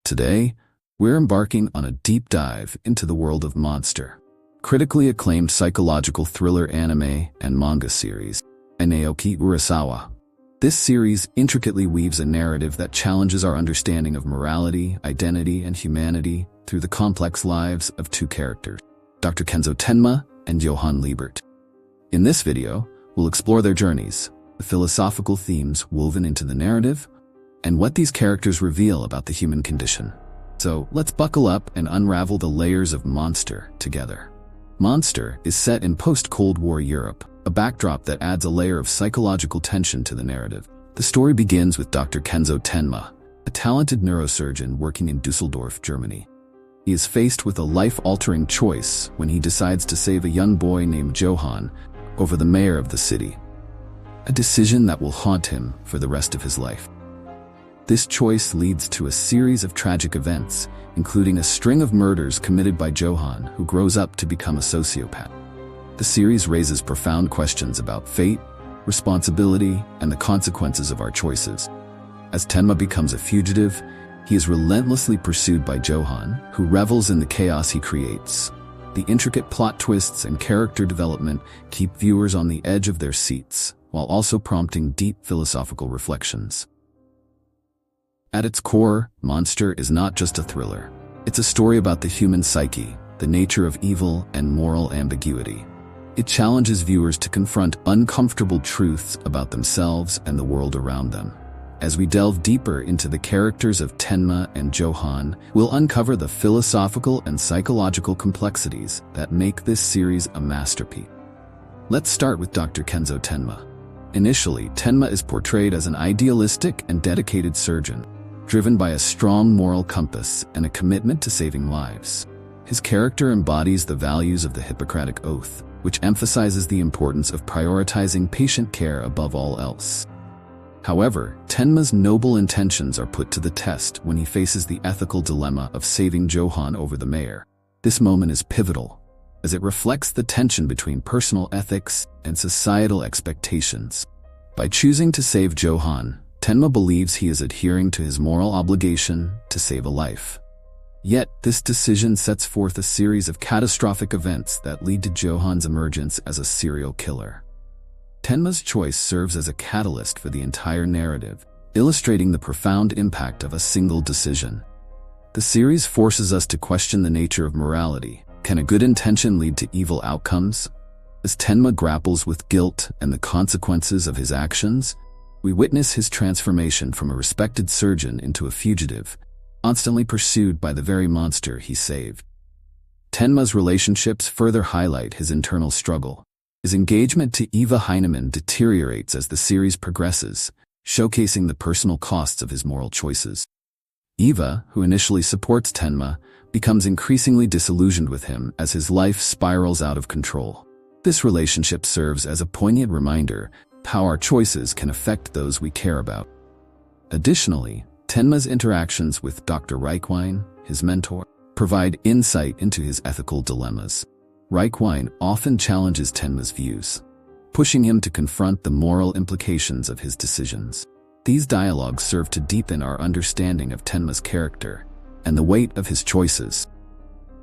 Today, we're embarking on a deep dive into the world of Monster, critically acclaimed psychological thriller anime and manga series, Naoki Urasawa. This series intricately weaves a narrative that challenges our understanding of morality, identity, and humanity through the complex lives of two characters, Dr. Kenzo Tenma and Johan Liebert. In this video, we'll explore their journeys, the philosophical themes woven into the narrative, and what these characters reveal about the human condition. So let's buckle up and unravel the layers of Monster together. Monster is set in post-Cold War Europe, a backdrop that adds a layer of psychological tension to the narrative. The story begins with Dr. Kenzo Tenma, a talented neurosurgeon working in Dusseldorf, Germany. He is faced with a life-altering choice when he decides to save a young boy named Johan over the mayor of the city, a decision that will haunt him for the rest of his life. This choice leads to a series of tragic events, including a string of murders committed by Johan, who grows up to become a sociopath. The series raises profound questions about fate, responsibility, and the consequences of our choices. As Tenma becomes a fugitive, he is relentlessly pursued by Johan, who revels in the chaos he creates. The intricate plot twists and character development keep viewers on the edge of their seats, while also prompting deep philosophical reflections. At its core, Monster is not just a thriller. It's a story about the human psyche, the nature of evil, and moral ambiguity. It challenges viewers to confront uncomfortable truths about themselves and the world around them. As we delve deeper into the characters of Tenma and Johan, we'll uncover the philosophical and psychological complexities that make this series a masterpiece. Let's start with Dr. Kenzo Tenma. Initially, Tenma is portrayed as an idealistic and dedicated surgeon, driven by a strong moral compass and a commitment to saving lives. His character embodies the values of the Hippocratic Oath, which emphasizes the importance of prioritizing patient care above all else. However, Tenma's noble intentions are put to the test when he faces the ethical dilemma of saving Johan over the mayor. This moment is pivotal, as it reflects the tension between personal ethics and societal expectations. By choosing to save Johan, Tenma believes he is adhering to his moral obligation to save a life. Yet, this decision sets forth a series of catastrophic events that lead to Johan's emergence as a serial killer. Tenma's choice serves as a catalyst for the entire narrative, illustrating the profound impact of a single decision. The series forces us to question the nature of morality. Can a good intention lead to evil outcomes? As Tenma grapples with guilt and the consequences of his actions, we witness his transformation from a respected surgeon into a fugitive, constantly pursued by the very monster he saved. Tenma's relationships further highlight his internal struggle. His engagement to Eva Heinemann deteriorates as the series progresses, showcasing the personal costs of his moral choices. Eva, who initially supports Tenma, becomes increasingly disillusioned with him as his life spirals out of control. This relationship serves as a poignant reminder of how our choices can affect those we care about. Additionally, Tenma's interactions with Dr. Reichwein, his mentor, provide insight into his ethical dilemmas. Reichwein often challenges Tenma's views, pushing him to confront the moral implications of his decisions. These dialogues serve to deepen our understanding of Tenma's character and the weight of his choices.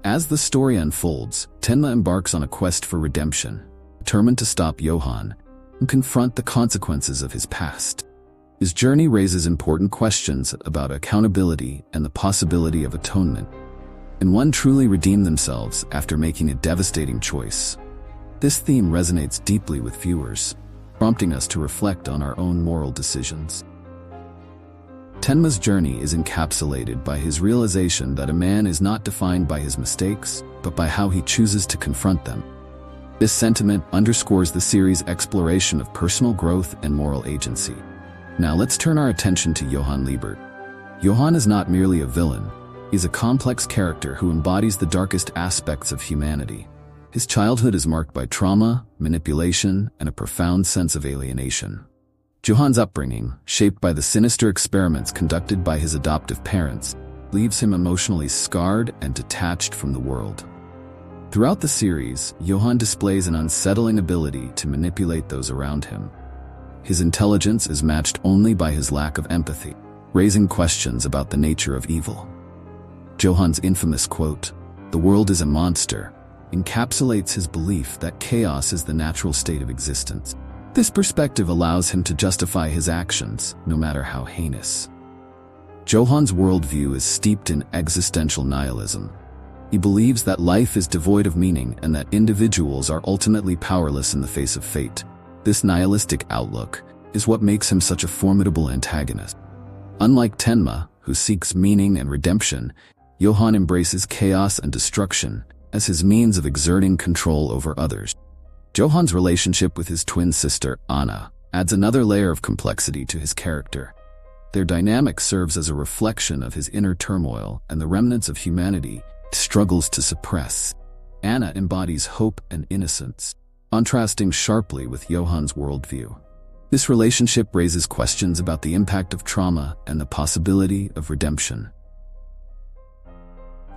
As the story unfolds, Tenma embarks on a quest for redemption, determined to stop Johan and confront the consequences of his past. His journey raises important questions about accountability and the possibility of atonement. Can one truly redeem themselves after making a devastating choice? This theme resonates deeply with viewers, prompting us to reflect on our own moral decisions. Tenma's journey is encapsulated by his realization that a man is not defined by his mistakes, but by how he chooses to confront them. This sentiment underscores the series' exploration of personal growth and moral agency. Now let's turn our attention to Johan Liebert. Johan is not merely a villain. He's a complex character who embodies the darkest aspects of humanity. His childhood is marked by trauma, manipulation, and a profound sense of alienation. Johan's upbringing, shaped by the sinister experiments conducted by his adoptive parents, leaves him emotionally scarred and detached from the world. Throughout the series, Johan displays an unsettling ability to manipulate those around him. His intelligence is matched only by his lack of empathy, raising questions about the nature of evil. Johan's infamous quote, "The world is a monster," encapsulates his belief that chaos is the natural state of existence. This perspective allows him to justify his actions, no matter how heinous. Johan's worldview is steeped in existential nihilism. He believes that life is devoid of meaning and that individuals are ultimately powerless in the face of fate. This nihilistic outlook is what makes him such a formidable antagonist. Unlike Tenma, who seeks meaning and redemption, Johan embraces chaos and destruction as his means of exerting control over others. Johan's relationship with his twin sister, Anna, adds another layer of complexity to his character. Their dynamic serves as a reflection of his inner turmoil and the remnants of humanity he struggles to suppress. Anna embodies hope and innocence, contrasting sharply with Johan's worldview. This relationship raises questions about the impact of trauma and the possibility of redemption.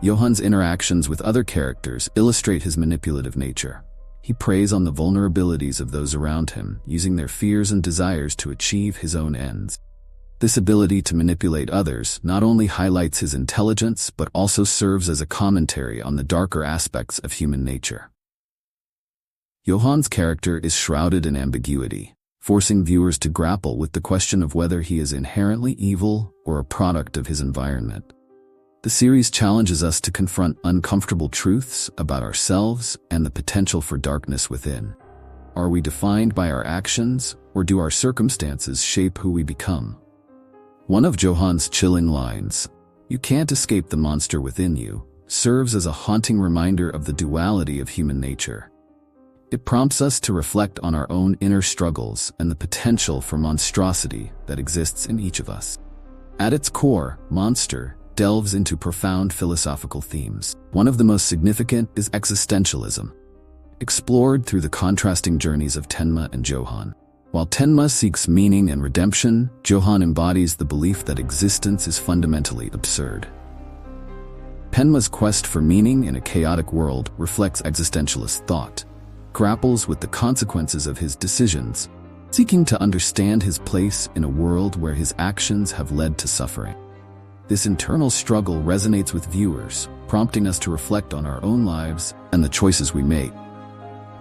Johan's interactions with other characters illustrate his manipulative nature. He preys on the vulnerabilities of those around him, using their fears and desires to achieve his own ends. This ability to manipulate others not only highlights his intelligence but also serves as a commentary on the darker aspects of human nature. Johan's character is shrouded in ambiguity, forcing viewers to grapple with the question of whether he is inherently evil or a product of his environment. The series challenges us to confront uncomfortable truths about ourselves and the potential for darkness within. Are we defined by our actions, or do our circumstances shape who we become? One of Johan's chilling lines, "You can't escape the monster within you," serves as a haunting reminder of the duality of human nature. It prompts us to reflect on our own inner struggles and the potential for monstrosity that exists in each of us. At its core, Monster delves into profound philosophical themes. One of the most significant is existentialism, explored through the contrasting journeys of Tenma and Johan. While Tenma seeks meaning and redemption, Johan embodies the belief that existence is fundamentally absurd. Tenma's quest for meaning in a chaotic world reflects existentialist thought, grapples with the consequences of his decisions, seeking to understand his place in a world where his actions have led to suffering. This internal struggle resonates with viewers, prompting us to reflect on our own lives and the choices we make.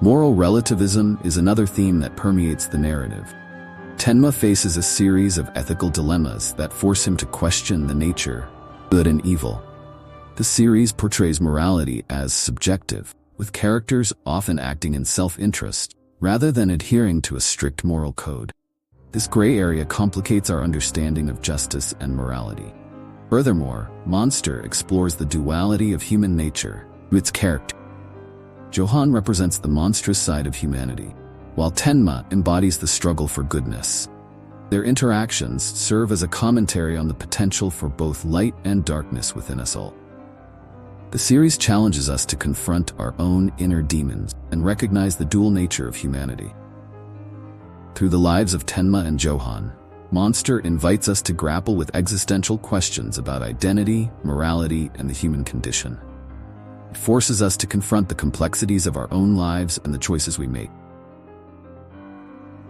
Moral relativism is another theme that permeates the narrative. Tenma faces a series of ethical dilemmas that force him to question the nature of good and evil. The series portrays morality as subjective, with characters often acting in self-interest rather than adhering to a strict moral code. This gray area complicates our understanding of justice and morality. Furthermore, Monster explores the duality of human nature through its character. Johan represents the monstrous side of humanity, while Tenma embodies the struggle for goodness. Their interactions serve as a commentary on the potential for both light and darkness within us all. The series challenges us to confront our own inner demons and recognize the dual nature of humanity. Through the lives of Tenma and Johan, Monster invites us to grapple with existential questions about identity, morality, and the human condition. It forces us to confront the complexities of our own lives and the choices we make.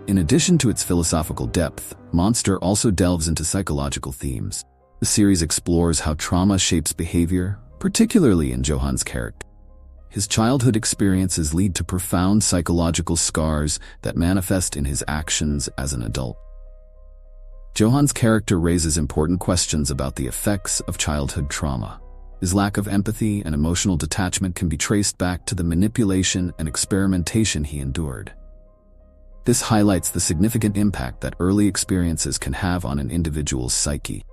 In addition to its philosophical depth, Monster also delves into psychological themes. The series explores how trauma shapes behavior, particularly in Johan's character. His childhood experiences lead to profound psychological scars that manifest in his actions as an adult. Johan's character raises important questions about the effects of childhood trauma. His lack of empathy and emotional detachment can be traced back to the manipulation and experimentation he endured. This highlights the significant impact that early experiences can have on an individual's psyche.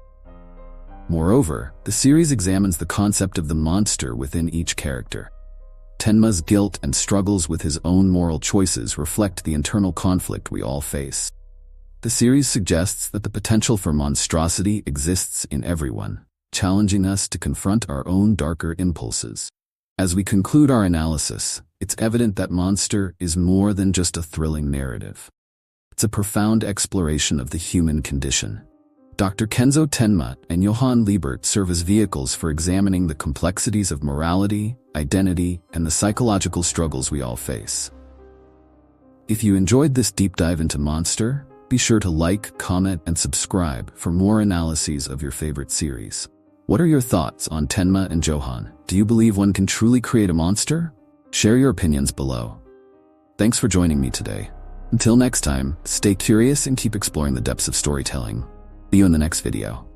Moreover, the series examines the concept of the monster within each character. Tenma's guilt and struggles with his own moral choices reflect the internal conflict we all face. The series suggests that the potential for monstrosity exists in everyone, challenging us to confront our own darker impulses. As we conclude our analysis, it's evident that Monster is more than just a thrilling narrative. It's a profound exploration of the human condition. Dr. Kenzo Tenma and Johan Liebert serve as vehicles for examining the complexities of morality, identity, and the psychological struggles we all face. If you enjoyed this deep dive into Monster, be sure to like, comment, and subscribe for more analyses of your favorite series. What are your thoughts on Tenma and Johan? Do you believe one can truly create a monster? Share your opinions below. Thanks for joining me today. Until next time, stay curious and keep exploring the depths of storytelling. See you in the next video.